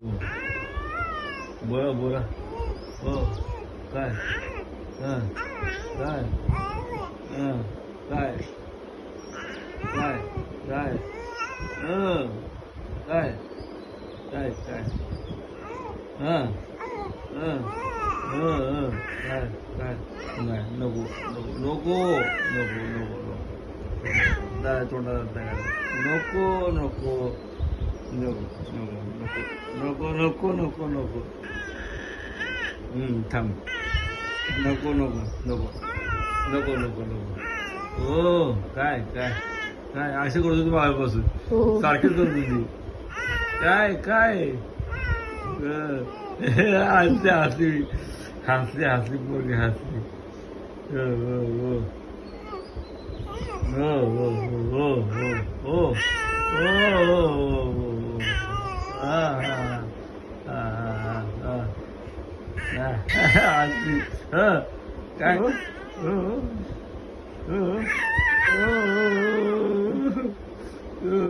बोला बोला. हो. काय हां काय हां काय काय काय हं काय काय काय हां हं हं हं काय काय नाही नको नको नको नको नको नको नाही तोंडाला नाही नको नको नको नको नको नको नको नको थांब नको नको नको नको नको नको हो काय काय काय असे करत होती बाळापासून सारखीच करत होती काय काय हसते हसली हसली हसली पोरगी हसली हो हो हो हो हो हो हो हो हो हो हा हा हा हा हा हसली ह काय हो हो हो